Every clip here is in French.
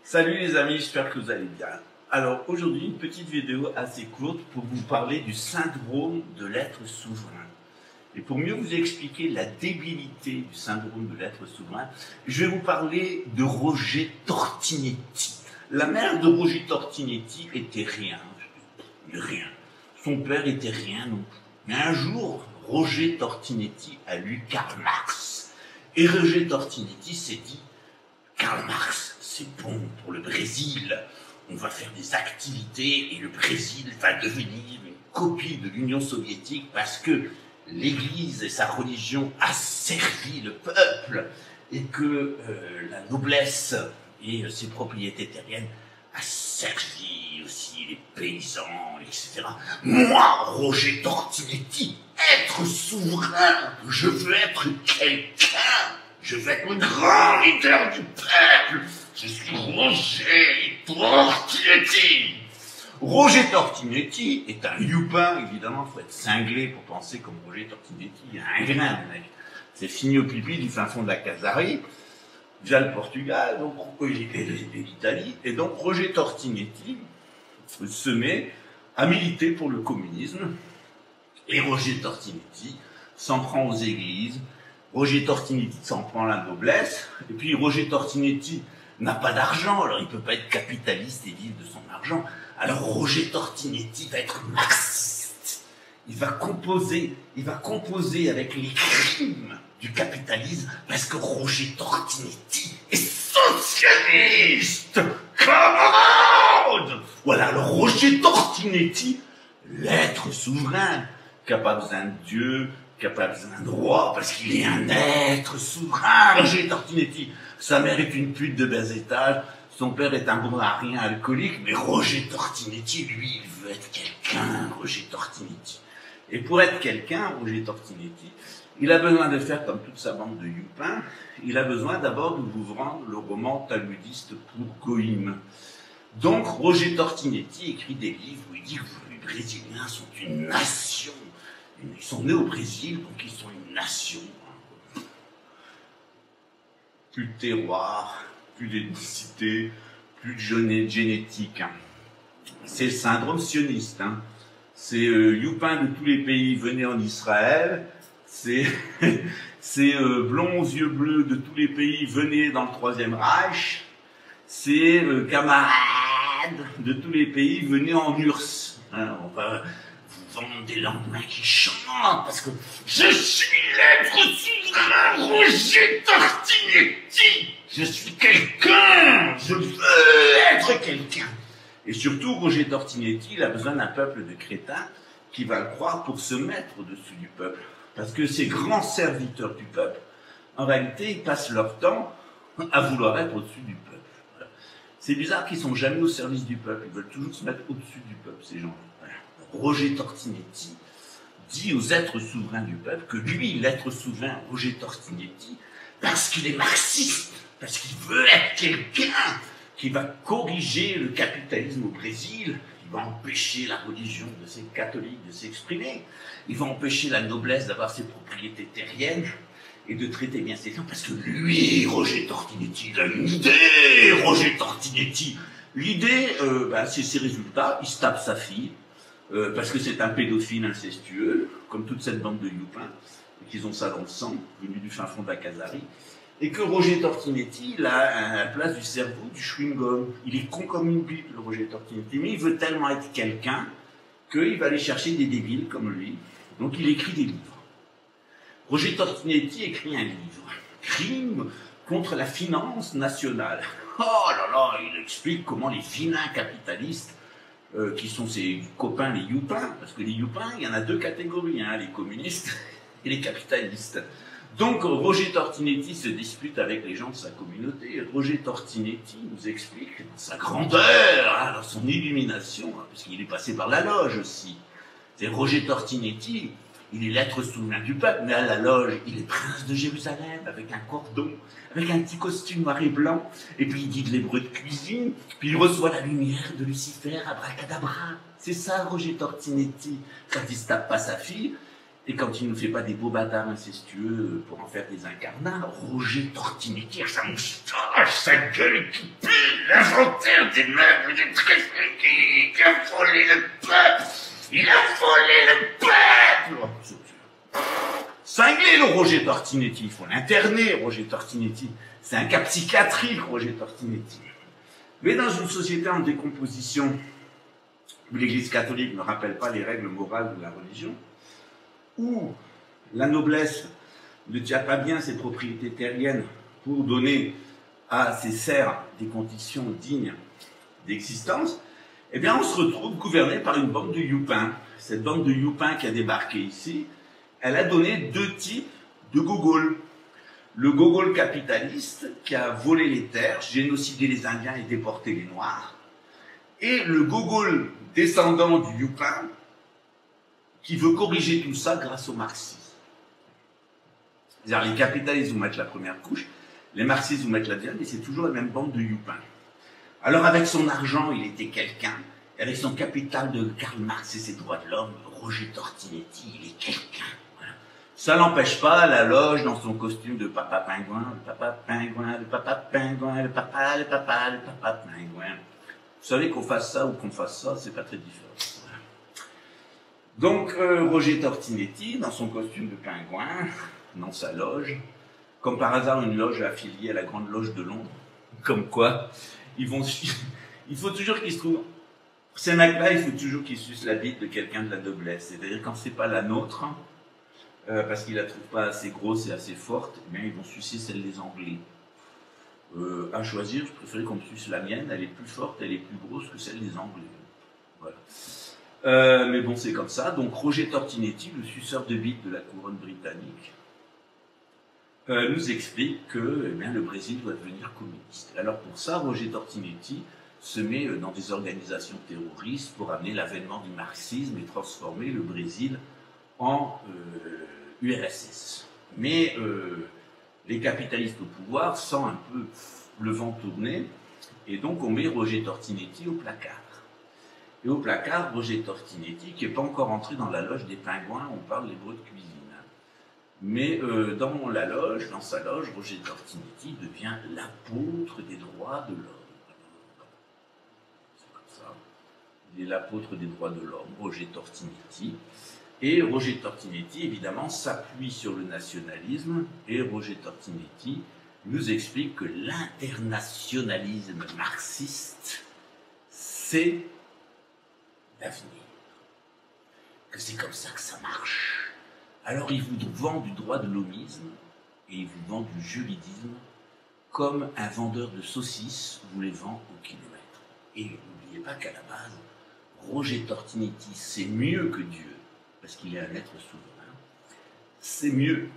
Salut les amis, j'espère que vous allez bien. Alors aujourd'hui, une petite vidéo assez courte pour vous parler du syndrome de l'être souverain. Et pour mieux vous expliquer la débilité du syndrome de l'être souverain, je vais vous parler de Roger Tortinetti. La mère de Roger Tortinetti était rien. Son père était rien non plus. Mais un jour, Roger Tortinetti a lu Karl Marx. Et Roger Tortinetti s'est dit, Karl Marx, c'est bon pour le Brésil. On va faire des activités et le Brésil va devenir une copie de l'Union soviétique parce que l'Église et sa religion a servi le peuple et que la noblesse et ses propriétés terriennes a servi aussi les paysans, etc. Moi, Roger Tortinetti, être souverain, je veux être quelqu'un. Je veux être le grand leader du peuple. Je suis Roger Tortinetti. Roger Tortinetti est un youpin, évidemment, il faut être cinglé pour penser comme Roger Tortinetti. Il y a un grain, mec. C'est fini au pipi du fin fond de la Casarie, via le Portugal, donc et l'Italie. Et donc Roger Tortinetti se met à militer pour le communisme. Et Roger Tortinetti s'en prend aux églises. Roger Tortinetti s'en prend à la noblesse, et puis Roger Tortinetti n'a pas d'argent, alors il ne peut pas être capitaliste et vivre de son argent. Alors Roger Tortinetti va être marxiste. Il va composer avec les crimes du capitalisme, parce que Roger Tortinetti est socialiste. Camarade! Voilà, alors Roger Tortinetti, l'être souverain, qui n'a pas besoin de Dieu, qui n'a pas besoin de roi, parce qu'il est un être souverain, Roger Tortinetti. Sa mère est une pute de bas étage, son père est un bon à rien alcoolique, mais Roger Tortinetti, lui, il veut être quelqu'un, Roger Tortinetti. Et pour être quelqu'un, Roger Tortinetti, il a besoin de faire comme toute sa bande de youpins, il a besoin d'abord de vous vendre le roman talmudiste pour Goïm. Donc, Roger Tortinetti écrit des livres où il dit que les Brésiliens sont une nation. Ils sont nés au Brésil, donc ils sont une nation. Plus de terroir, plus d'ethnicité, plus de génétique. C'est le syndrome sioniste. C'est youpin de tous les pays, venez en Israël. C'est blond aux yeux bleus de tous les pays, venez dans le Troisième Reich. C'est camarades de tous les pays, venez en URSS. On va des lendemains qui chantent, parce que je suis l'être souverain Roger Tortinetti, je suis quelqu'un, je veux être quelqu'un. Et surtout, Roger Tortinetti, il a besoin d'un peuple de crétins qui va le croire pour se mettre au-dessus du peuple. Parce que ces grands serviteurs du peuple, en réalité, ils passent leur temps à vouloir être au-dessus du peuple. Voilà. C'est bizarre qu'ils ne sont jamais au service du peuple, ils veulent toujours se mettre au-dessus du peuple, ces gens-là. Roger Tortinetti dit aux êtres souverains du peuple que lui, l'être souverain Roger Tortinetti, parce qu'il est marxiste, parce qu'il veut être quelqu'un qui va corriger le capitalisme au Brésil, il va empêcher la religion de ces catholiques de s'exprimer, il va empêcher la noblesse d'avoir ses propriétés terriennes et de traiter bien ses gens, parce que lui, Roger Tortinetti, il a une idée, Roger Tortinetti. L'idée, c'est ses résultats, il se tape sa fille, parce que c'est un pédophile incestueux, comme toute cette bande de youpins, et qu'ils ont ça dans le sang, venu du fin fond de la Casarie, et que Roger Tortinetti, il a à la place du cerveau du chewing-gum. Il est con comme une bite, le Roger Tortinetti, mais il veut tellement être quelqu'un qu'il va aller chercher des débiles comme lui, donc il écrit des livres. Roger Tortinetti écrit un livre, Crime contre la finance nationale. Oh là là, il explique comment les vilains capitalistes qui sont ses copains les youpins, parce que les youpins, il y en a deux catégories, les communistes et les capitalistes. Donc Roger Tortinetti se dispute avec les gens de sa communauté. Roger Tortinetti nous explique dans sa grandeur, dans son illumination, puisqu'il est passé par la loge aussi. C'est Roger Tortinetti, il est l'être souverain du peuple, mais à la loge, il est prince de Jérusalem, avec un cordon, avec un petit costume noir et blanc, et puis il dit de l'hébreu de cuisine, puis il reçoit la lumière de Lucifer, abracadabra. C'est ça, Roger Tortinetti, quand il se tape pas sa fille, Et quand il ne fait pas des beaux bâtards incestueux pour en faire des incarnats, Roger Tortinetti, avec sa moustache, sa gueule qui pue, l'inventaire des meubles de Tréfegui, qui a volé le peuple. Il a volé le peuple. Cinglé, le Roger Tortinetti. Il faut l'interner, Roger Tortinetti. C'est un cas psychiatrique, Roger Tortinetti. Mais dans une société en décomposition, où l'Église catholique ne rappelle pas les règles morales de la religion, où la noblesse ne tient pas bien ses propriétés terriennes pour donner à ses serfs des conditions dignes d'existence, eh bien on se retrouve gouverné par une bande de youpins. Cette bande de youpins qui a débarqué ici, elle a donné deux types de gogoles. Le gogol capitaliste qui a volé les terres, génocidé les Indiens et déporté les Noirs, et le gogol descendant du youpin qui veut corriger tout ça grâce au marxisme. C'est-à-dire les capitalistes vous mettent la première couche, les marxistes vous mettent la deuxième, mais c'est toujours la même bande de youpins. Alors avec son argent, il était quelqu'un, et avec son capital de Karl Marx et ses droits de l'homme, Roger Tortinetti, il est quelqu'un. Voilà. Ça n'empêche pas la loge dans son costume de papa pingouin, le papa pingouin, le papa pingouin, le papa, le papa, le papa pingouin. Vous savez qu'on fasse ça ou qu'on fasse ça, c'est pas très différent. Donc, Roger Tortinetti, dans son costume de pingouin, dans sa loge, comme par hasard une loge affiliée à la Grande Loge de Londres, comme quoi, il faut toujours qu'ils se trouvent... Ces mecs-là, il faut toujours qu'ils sucent la bite de quelqu'un de la noblesse. C'est-à-dire, quand c'est pas la nôtre, parce qu'ils la trouvent pas assez grosse et assez forte, eh bien, ils vont sucer celle des Anglais. À choisir, je préférais qu'on me suce la mienne, elle est plus forte, elle est plus grosse que celle des Anglais. Voilà. Mais bon, c'est comme ça. Donc, Roger Tortinetti, le suceur de bite de la couronne britannique, nous explique que eh bien, le Brésil doit devenir communiste. Alors, pour ça, Roger Tortinetti se met dans des organisations terroristes pour amener l'avènement du marxisme et transformer le Brésil en URSS. Mais les capitalistes au pouvoir sentent un peu le vent tourner, et donc on met Roger Tortinetti au placard. Et au placard, Roger Tortinetti, qui n'est pas encore entré dans la loge des pingouins, on parle l'hébreu de cuisine. Mais dans la loge, dans sa loge, Roger Tortinetti devient l'apôtre des droits de l'homme. C'est comme ça. Il est l'apôtre des droits de l'homme, Roger Tortinetti. Et Roger Tortinetti, évidemment, s'appuie sur le nationalisme, et Roger Tortinetti nous explique que l'internationalisme marxiste, c'est l'avenir. Que c'est comme ça que ça marche. Alors il vous vend du droit de l'homisme, et il vous vend du juridisme, comme un vendeur de saucisses vous les vend au kilomètre. Et n'oubliez pas qu'à la base, Roger Tortinetti, c'est mieux que Dieu, parce qu'il est un être souverain, c'est mieux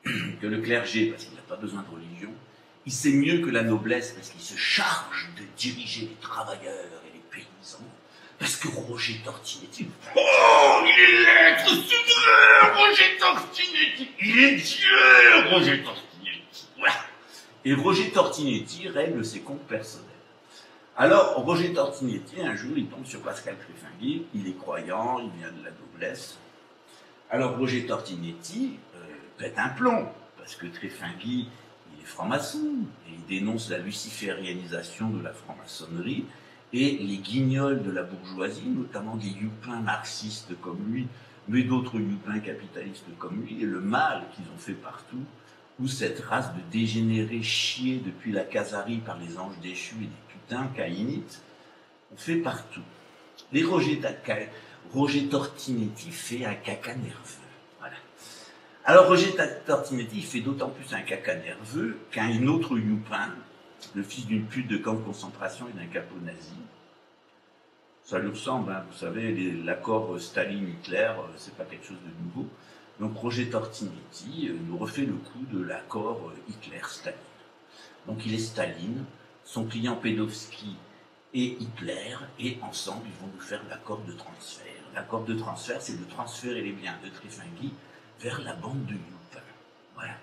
que le clergé, parce qu'il n'a pas besoin de religion, il sait mieux que la noblesse, parce qu'il se charge de diriger les travailleurs et les paysans, parce que Roger Tortinetti, oh, il est l'être souverain, Roger Tortinetti, il est Dieu, Roger Tortinetti, voilà. Et Roger Tortinetti règle ses comptes personnels. Alors, Roger Tortinetti, un jour, il tombe sur Pascal Tréfegui, il est croyant, il vient de la noblesse. Alors, Roger Tortinetti pète un plomb, parce que Tréfegui, il est franc-maçon, et il dénonce la luciférianisation de la franc-maçonnerie, et les guignols de la bourgeoisie, notamment des youpins marxistes comme lui, mais d'autres youpins capitalistes comme lui, et le mal qu'ils ont fait partout, où cette race de dégénérés chiés depuis la Khazarie par les anges déchus et des putains caïnites, on fait partout. Les Roger Tortinetti fait un caca nerveux. Voilà. Alors Roger Tortinetti fait d'autant plus un caca nerveux qu'un autre youpin, le fils d'une pute de camp de concentration et d'un capot nazi. Ça lui ressemble, hein, vous savez, l'accord Staline-Hitler, c'est pas quelque chose de nouveau. Donc Roger Tortinetti nous refait le coup de l'accord Hitler-Staline. Donc il est Staline, son client Pédovski et Hitler, et ensemble ils vont nous faire l'accord de transfert. L'accord de transfert, c'est de transférer les biens de Tréfegui vers la bande de youpins. Voilà.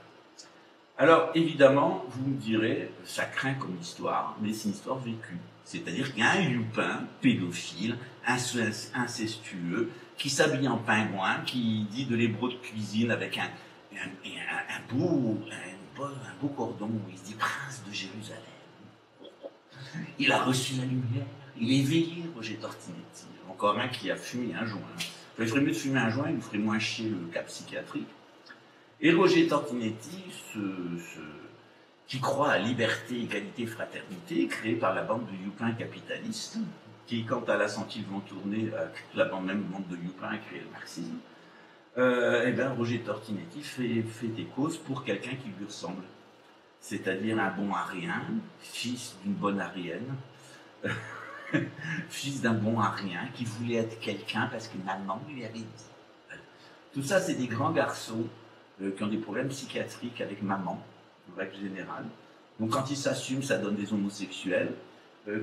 Alors, évidemment, vous me direz, ça craint comme histoire, mais c'est une histoire vécue. C'est-à-dire qu'il y a un youpin pédophile, incestueux, qui s'habille en pingouin, qui dit de l'hébreu de cuisine avec un beau cordon où il se dit prince de Jérusalem. Il a reçu la lumière, il est éveillé, Roger Tortinetti. Encore un qui a fumé un joint. Il ferait mieux de fumer un joint, il lui ferait moins chier le cas psychiatrique. Et Roger Tortinetti, qui croit à liberté, égalité, fraternité, créé par la bande de youpins capitalistes, qui, quand elle a senti le vent tourner, la même bande de youpins a créé le marxisme, et bien Roger Tortinetti fait des causes pour quelqu'un qui lui ressemble. C'est-à-dire un bon arien, fils d'une bonne arienne, fils d'un bon arien qui voulait être quelqu'un parce que maman lui avait dit. Tout ça, c'est des grands garçons qui ont des problèmes psychiatriques avec maman, en règle générale. Donc quand ils s'assument, ça donne des homosexuels.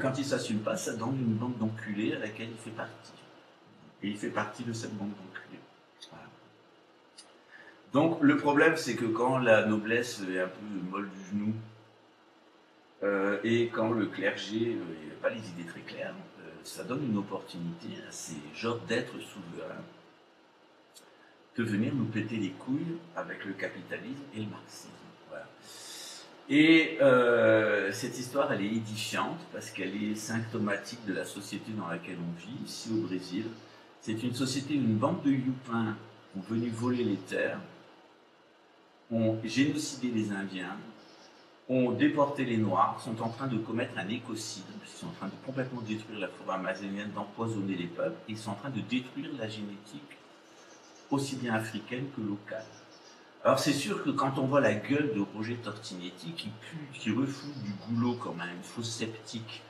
Quand ils ne s'assument pas, ça donne une bande d'enculés à laquelle il fait partie. Et il fait partie de cette bande d'enculés. Voilà. Donc le problème, c'est que quand la noblesse est un peu molle du genou, et quand le clergé n'a pas les idées très claires, ça donne une opportunité à ces genres d'êtres souverains de venir nous péter les couilles avec le capitalisme et le marxisme. Voilà. Et cette histoire, elle est édifiante parce qu'elle est symptomatique de la société dans laquelle on vit, ici au Brésil. C'est une société, une bande de youpins ont venu voler les terres, ont génocidé les Indiens, ont déporté les Noirs, sont en train de commettre un écocide, ils sont en train de complètement détruire la forêt amazonienne, d'empoisonner les peuples, ils sont en train de détruire la génétique aussi bien africaine que locale. Alors c'est sûr que quand on voit la gueule de Roger Tortinetti qui pue, qui refoule du goulot comme un fausse sceptique,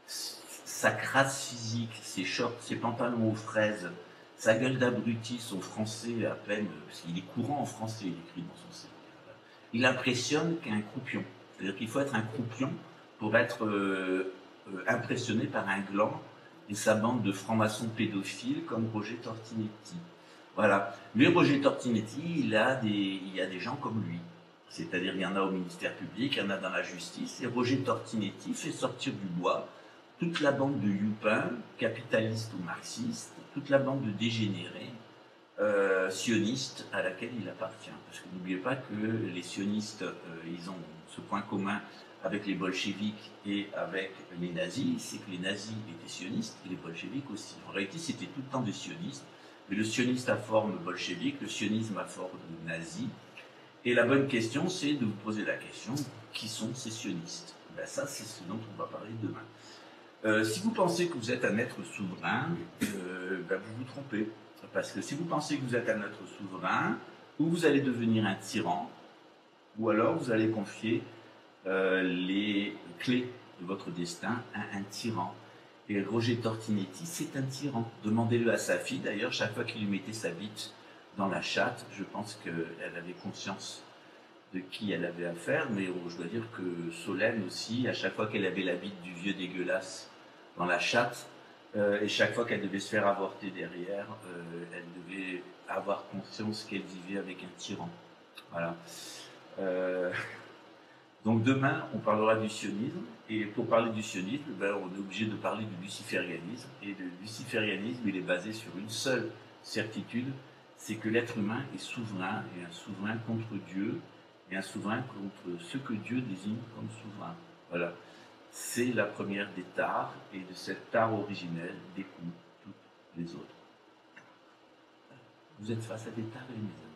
sa crasse physique, ses shorts, ses pantalons aux fraises, sa gueule d'abruti, son français à peine, parce qu'il est courant en français, il écrit dans son CV. Il impressionne qu'un croupion. C'est-à-dire qu'il faut être un croupion pour être impressionné par un gland et sa bande de francs-maçons pédophiles comme Roger Tortinetti. Voilà. Mais Roger Tortinetti, il y a des gens comme lui. C'est-à-dire, il y en a au ministère public, il y en a dans la justice. Et Roger Tortinetti fait sortir du bois toute la bande de youpins, capitalistes ou marxistes, toute la bande de dégénérés, sionistes à laquelle il appartient. Parce que n'oubliez pas que les sionistes, ils ont ce point commun avec les bolcheviks et avec les nazis, c'est que les nazis étaient sionistes et les bolcheviks aussi. En réalité, c'était tout le temps des sionistes. Mais le sioniste a forme bolchevique, le sionisme a forme nazi. Et la bonne question, c'est de vous poser la question, qui sont ces sionistes? Ben ça, c'est ce dont on va parler demain. Si vous pensez que vous êtes un être souverain, ben vous vous trompez. Parce que si vous pensez que vous êtes un être souverain, ou vous allez devenir un tyran, ou alors vous allez confier les clés de votre destin à un tyran. Et Roger Tortinetti, c'est un tyran. Demandez-le à sa fille, d'ailleurs, chaque fois qu'il lui mettait sa bite dans la chatte, je pense qu'elle avait conscience de qui elle avait affaire, mais je dois dire que Solène aussi, à chaque fois qu'elle avait la bite du vieux dégueulasse dans la chatte, et chaque fois qu'elle devait se faire avorter derrière, elle devait avoir conscience qu'elle vivait avec un tyran. Voilà. Donc demain, on parlera du sionisme, et pour parler du sionisme, ben, on est obligé de parler du luciférianisme, et le luciférianisme, il est basé sur une seule certitude, c'est que l'être humain est souverain, et un souverain contre Dieu, et un souverain contre ce que Dieu désigne comme souverain. Voilà. C'est la première des tares, et de cette tare originelle découlent toutes les autres. Vous êtes face à des tares, mes amis.